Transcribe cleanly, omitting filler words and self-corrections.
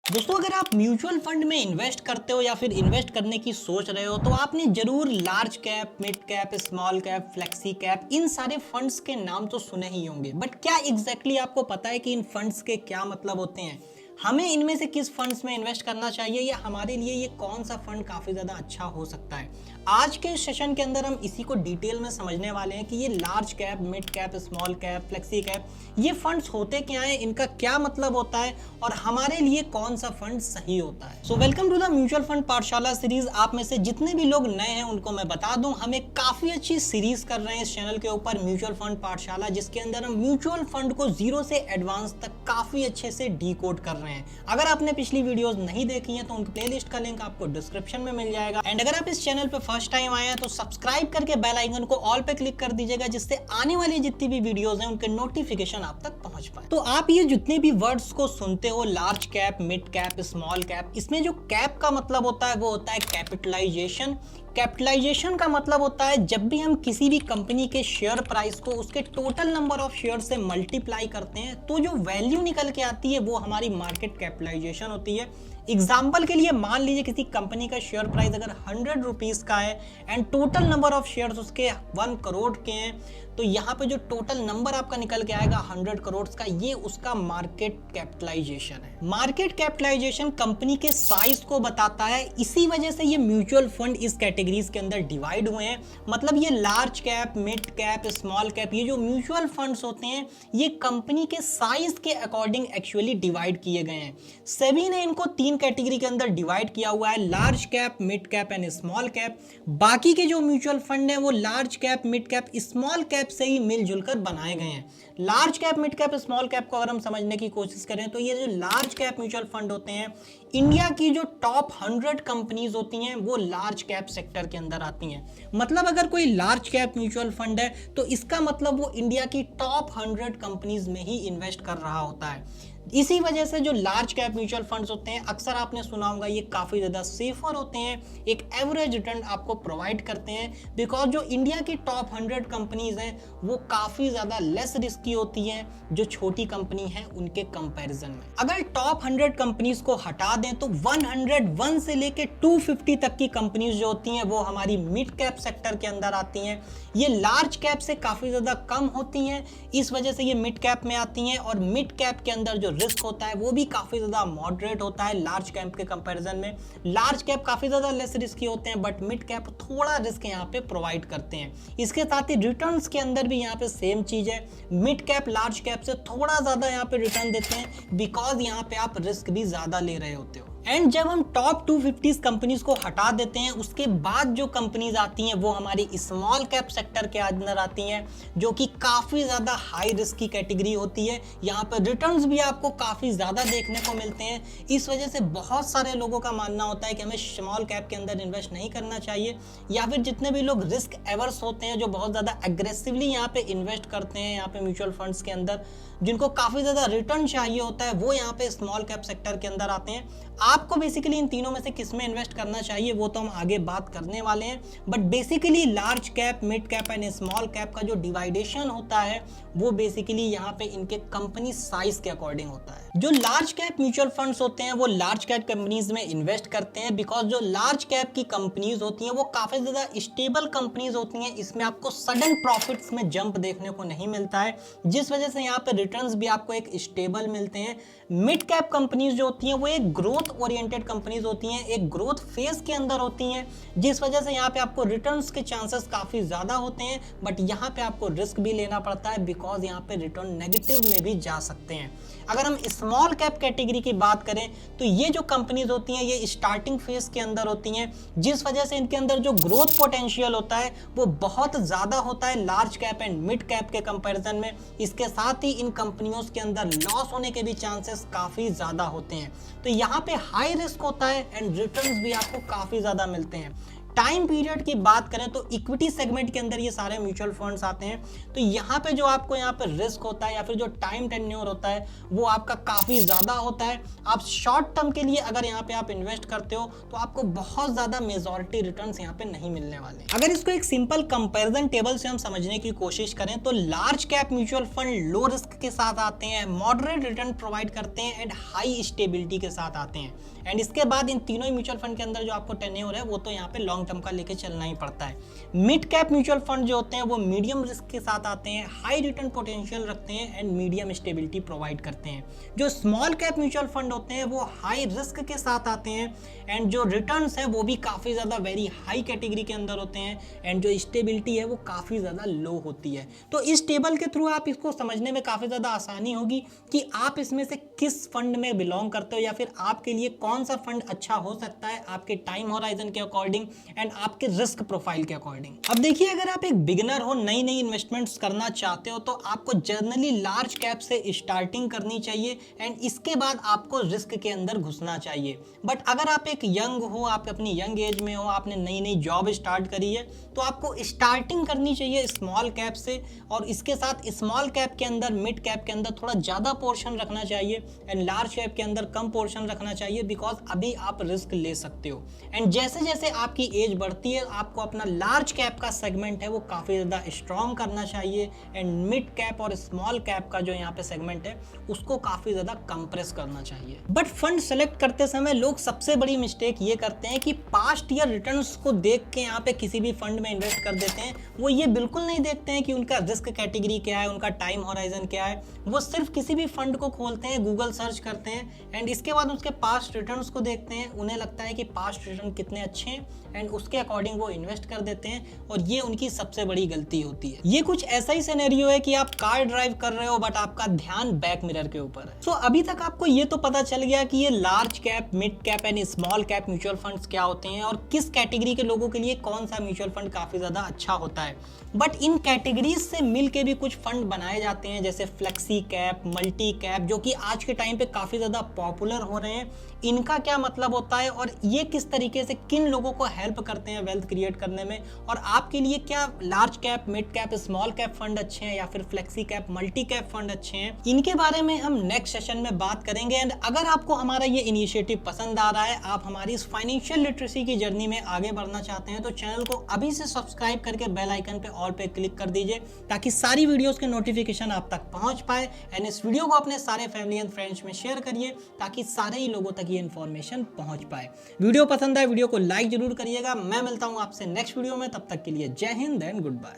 दोस्तों अगर आप म्यूचुअल फंड में इन्वेस्ट करते हो या फिर इन्वेस्ट करने की सोच रहे हो तो आपने जरूर large cap, mid cap, small cap, flexi cap इन सारे फंड्स के नाम तो सुने ही होंगे। बट क्या एग्जैक्टली आपको पता है कि इन फंड्स के क्या मतलब होते हैं, हमें इनमें से किस फंड्स में इन्वेस्ट करना चाहिए या हमारे लिए ये कौन सा फंड काफी ज्यादा अच्छा हो सकता है। आज के सेशन के अंदर हम इसी को डिटेल में समझने वाले हैं कि ये large cap, mid cap, small cap, flexi cap ये फंड्स होते क्या हैं, इनका क्या मतलब होता है और हमारे लिए कौन सा फंड सही होता है। So welcome to the mutual fund Pathshala series. आप में से जितने भी लोग नए हैं उनको मैं बता दूं, हम एक काफी अच्छी सीरीज कर रहे हैं इस चैनल के ऊपर म्यूचुअल फंड पाठशाला, जिसके अंदर हम म्यूचुअल फंड को जीरो से एडवांस तक काफी अच्छे से डीकोड कर रहे हैं। अगर आपने पिछली वीडियोस नहीं देखी हैं तो उनकी प्लेलिस्ट का लिंक आपको डिस्क्रिप्शन में मिल जाएगा। एंड अगर आप इस चैनल पे फर्स्ट टाइम आए हैं तो सब्सक्राइब करके बेल आइकन को ऑल पे क्लिक कर दीजिएगा, जिससे आने वाली जितनी भी वीडियोस हैं उनके नोटिफिकेशन आप तक पहुंच पाए। तो आप ये जितने भी वर्ड्स को सुनते हो, large cap, mid cap, small cap, इसमें जो कैप का मतलब होता है वो होता है कैपिटलाइजेशन। कैपिटलाइजेशन का मतलब होता है जब भी हम किसी भी कंपनी के शेयर प्राइस को उसके टोटल नंबर ऑफ शेयर से मल्टीप्लाई करते हैं तो जो वैल्यू निकल के आती है वो हमारी मार्केट कैपिटलाइजेशन होती है। एग्जाम्पल के लिए मान लीजिए किसी कंपनी का शेयर प्राइस अगर 100 रुपीज का है and total number of shares उसके 1 करोड़ के हैं, तो यहाँ पे जो टोटल नंबर आपका निकल के आएगा 100 करोड़ का, ये उसका मार्केट कैपिटलाइजेशन है। मार्केट कैपिटलाइजेशन कंपनी के साइज को बताता है, इसी वजह से ये म्यूचुअल फंड इस कैटेगरीज के अंदर डिवाइड हुए हैं। मतलब ये large cap, mid cap, small cap, ये जो म्यूचुअल फंड्स होते हैं ये कंपनी के साइज के अकॉर्डिंग एक्चुअली डिवाइड किए गए हैं। सेबी ने इनको 3 कैटेगरी के अंदर डिवाइड किया हुआ है, large cap, mid cap and small cap. बाकी के जो म्यूचुअल फंड हैं वो large cap, mid cap, small cap से ही मिलजुल कर बनाए गए हैं। Large cap, mid cap, small cap को अगर हम समझने की कोशिश करें तो ये जो लार्ज कैप म्यूचुअल फंड होते हैं, इंडिया की जो टॉप 100 कंपनीज होती हैं वो लार्ज कैप सेक्टर के अंदर आती हैं। मतलब अगर कोई लार्ज कैप म्यूचुअल फंड है तो इसका मतलब वो इंडिया की टॉप 100 कंपनीज में ही इन्वेस्ट कर रहा होता है। इसी वजह से जो लार्ज कैप म्यूचुअल फंड्स होते हैं अक्सर आपने सुना होगा ये काफ़ी ज़्यादा सेफर होते हैं, एक एवरेज रिटर्न आपको प्रोवाइड करते हैं, बिकॉज जो इंडिया की टॉप 100 कंपनीज हैं वो काफ़ी ज़्यादा लेस रिस्की होती हैं जो छोटी कंपनी हैं उनके कंपैरिजन में। अगर टॉप 100 कंपनीज को हटा दें तो 101 से लेके 250 तक की कंपनीज जो होती हैं वो हमारी मिड कैप सेक्टर के अंदर आती हैं। ये लार्ज कैप से काफ़ी ज़्यादा कम होती हैं, इस वजह से ये मिड कैप में आती हैं। और मिड कैप के अंदर जो रिस्क होता है वो भी काफी ज्यादा मॉडरेट होता है लार्ज कैप के कंपैरिजन में। लार्ज कैप काफी ज्यादा लेस रिस्की होते हैं बट मिड कैप थोड़ा रिस्क यहाँ पे प्रोवाइड करते हैं। इसके साथ ही रिटर्न्स के अंदर भी यहाँ पे सेम चीज है, मिड कैप लार्ज कैप से थोड़ा ज्यादा यहाँ पे रिटर्न देते हैं बिकॉज यहाँ पे आप रिस्क भी ज्यादा ले रहे होते हो। एंड जब हम टॉप 250 कंपनीज को हटा देते हैं उसके बाद जो कंपनीज आती हैं वो हमारी स्मॉल कैप सेक्टर के अंदर आती हैं, जो कि काफ़ी ज़्यादा हाई रिस्क की कैटेगरी होती है। यहाँ पर रिटर्न्स भी आपको काफ़ी ज़्यादा देखने को मिलते हैं। इस वजह से बहुत सारे लोगों का मानना होता है कि हमें स्मॉल कैप के अंदर इन्वेस्ट नहीं करना चाहिए, या फिर जितने भी लोग रिस्क एवर्स होते हैं जो बहुत ज़्यादा एग्रेसिवली यहाँ पे इन्वेस्ट करते हैं यहाँ पे म्यूचुअल फंड्स के अंदर, जिनको काफ़ी ज़्यादा रिटर्न चाहिए होता है, वो यहाँ पे स्मॉल कैप सेक्टर के अंदर आते हैं। आपको बेसिकली इन तीनों में से किस में इन्वेस्ट करना चाहिए वो तो हम आगे बात करने वाले हैं, but basically large cap, mid cap and small cap का जो डिवाइडेशन होता है वो बेसिकली यहाँ पे इनके कंपनी साइज के अकॉर्डिंग होता है। जो लार्ज कैप म्यूचुअल फंड्स होते हैं वो लार्ज कैप कंपनीज में इन्वेस्ट करते हैं बिकॉज जो लार्ज कैप की कंपनीज होती हैं वो काफी ज्यादा स्टेबल कंपनीज होती हैं, इसमें आपको सडन प्रॉफिट्स में जंप देखने को नहीं मिलता है, जिस वजह से यहाँ पे रिटर्न्स भी आपको एक स्टेबल मिलते हैं। मिड कैप कंपनीज जो होती हैं वो एक ग्रोथ ओरिएंटेड कंपनीज होती हैं, एक ग्रोथ फेज के अंदर होती हैं, जिस वजह से यहाँ पे आपको रिटर्न्स के चांसेस काफी ज्यादा होते हैं, बट यहाँ पे आपको रिस्क भी लेना पड़ता है बिकॉज यहाँ पे रिटर्न नेगेटिव में भी जा सकते हैं। अगर हम स्मॉल कैप कैटेगरी की बात करें तो ये जो कंपनीज होती हैं ये स्टार्टिंग फेज के अंदर होती हैं, जिस वजह से इनके अंदर जो ग्रोथ पोटेंशियल होता है वो बहुत ज्यादा होता है large cap and mid cap के कंपैरिजन में। इसके साथ ही इन कंपनियों के अंदर लॉस होने के भी चांसेस काफी ज्यादा होते हैं, तो यहाँ पे हाई रिस्क होता है एंड रिटर्न्स भी आपको काफी ज्यादा मिलते हैं। टाइम पीरियड की बात करें तो इक्विटी सेगमेंट के अंदर ये सारे म्यूचुअल फंड्स आते हैं। तो यहाँ पे जो आपको यहाँ पे रिस्क होता है या फिर जो टाइम टेन्योर होता है वो आपका काफी ज्यादा होता है। आप शॉर्ट टर्म के लिए अगर यहाँ पे आप इन्वेस्ट करते हो तो आपको बहुत ज्यादा मेजॉरिटी रिटर्न्स यहाँ पे नहीं मिलने वाले। अगर इसको एक सिंपल कंपैरिजन टेबल से हम समझने की कोशिश करें तो large cap mutual fund low risk के साथ आते हैं, मॉडरेट रिटर्न प्रोवाइड करते हैं एंड हाई स्टेबिलिटी के साथ आते हैं। एंड इसके बाद इन तीनों ही म्यूचुअल फंड के अंदर जो आपको टेन्योर है वो तो यहाँ पे लॉन्ग टर्म का लेके चलना ही पड़ता है। मिड कैप म्यूचुअल फंड जो होते हैं वो मीडियम रिस्क के साथ आते हैं, हाई रिटर्न पोटेंशियल रखते हैं एंड मीडियम स्टेबिलिटी प्रोवाइड करते हैं। जो स्मॉल कैप म्यूचुअल फंड होते हैं वो हाई रिस्क के साथ आते हैं एंड जो रिटर्न्स है वो भी काफ़ी ज़्यादा वेरी हाई कैटेगरी के अंदर होते हैं एंड जो स्टेबिलिटी है वो काफ़ी ज़्यादा लो होती है। तो इस टेबल के थ्रू आप इसको समझने में काफ़ी ज़्यादा आसानी होगी कि आप इसमें से किस फंड में बिलोंग करते हो या फिर आपके लिए कौन सा फंड अच्छा हो सकता है आपके टाइम होराइजन के अकॉर्डिंग एंड आपके रिस्क प्रोफाइल के अकॉर्डिंग। अब देखिए, अगर आप एक बिगिनर हो, नई नई इन्वेस्टमेंट्स करना चाहते हो तो आपको जनरली लार्ज कैप से स्टार्टिंग करनी चाहिए एंड इसके बाद आपको रिस्क के अंदर घुसना चाहिए। बट अगर आप एक यंग हो, आप अपनी यंग एज में हो, आपने नई नई जॉब स्टार्ट करी है तो आपको स्टार्टिंग करनी चाहिए स्मॉल कैप से और इसके साथ स्मॉल कैप के अंदर, मिड कैप के अंदर थोड़ा ज़्यादा पोर्शन रखना चाहिए एंड लार्ज कैप के अंदर कम पोर्शन रखना चाहिए बिकॉज अभी आप रिस्क ले सकते हो। एंड जैसे जैसे आपकी एज बढ़ती है आपको अपना लार्ज कैप का सेगमेंट है वो काफ़ी ज़्यादा स्ट्रॉन्ग करना चाहिए एंड मिड कैप और स्मॉल कैप का जो यहाँ पे सेगमेंट है उसको काफ़ी ज़्यादा कंप्रेस करना चाहिए। बट फंड सेलेक्ट करते समय लोग सबसे बड़ी मिस्टेक ये करते हैं कि पास्ट ईयर रिटर्न्स को देख के यहाँ पे किसी भी फंड में इन्वेस्ट कर देते हैं। वो ये बिल्कुल नहीं देखते हैं कि उनका रिस्क कैटेगरी क्या है, उनका टाइम होराइजन क्या है। वो सिर्फ किसी भी फंड को खोलते हैं, गूगल सर्च करते हैं एंड इसके बाद उसके पास्ट रिटर्न्स को देखते हैं। उन्हें लगता है कि पास्ट रिटर्न कितने अच्छे हैं एंड उसके अकॉर्डिंग वो इन्वेस्ट कर देते हैं और ये उनकी सबसे बड़ी गलती होती है। ये कुछ ऐसा ही सिनेरियो है कि आप कार ड्राइव कर रहे हो बट आपका ध्यान बैक मिरर के ऊपर है। सो अभी तक आपको ये तो पता चल गया कि ये large cap, mid cap and small cap mutual funds क्या होते हैं और किस कैटेगरी के लोगों के लिए कौन सा म्यूचुअल फंड काफी ज्यादा अच्छा होता है। बट इन कैटेगरीज से मिलके भी कुछ फंड बनाए जाते हैं जैसे फ्लेक्सी कैप, मल्टी कैप, जो कि आज के टाइम पे काफी ज्यादा पॉपुलर हो रहे हैं। इनका क्या मतलब होता है और ये किस तरीके से किन लोगों को हेल्प करते हैं वेल्थ क्रिएट करने में, और आपके लिए क्या large cap, mid cap, small cap fund अच्छे हैं या फिर flexi cap, multi cap fund अच्छे हैं, इनके बारे में हम नेक्स्ट सेशन में बात करेंगे। एंड अगर आपको हमारा ये इनिशिएटिव पसंद आ रहा है, आप हमारी इस फाइनेंशियल लिटरेसी की जर्नी में आगे बढ़ना चाहते हैं तो चैनल को अभी से सब्सक्राइब करके बेल आइकन पे ऑल पे क्लिक कर दीजिए ताकि सारी वीडियोस के नोटिफिकेशन आप तक पहुंच पाए। एंड इस वीडियो को अपने सारे फैमिली एंड फ्रेंड्स में शेयर करिए ताकि सारे ही लोगों तक ये इन्फॉर्मेशन पहुंच पाए। वीडियो पसंद आए वीडियो को लाइक जरूर करिएगा। मैं मिलता हूं आपसे नेक्स्ट वीडियो में, तब तक के लिए जय हिंद एंड गुड बाय।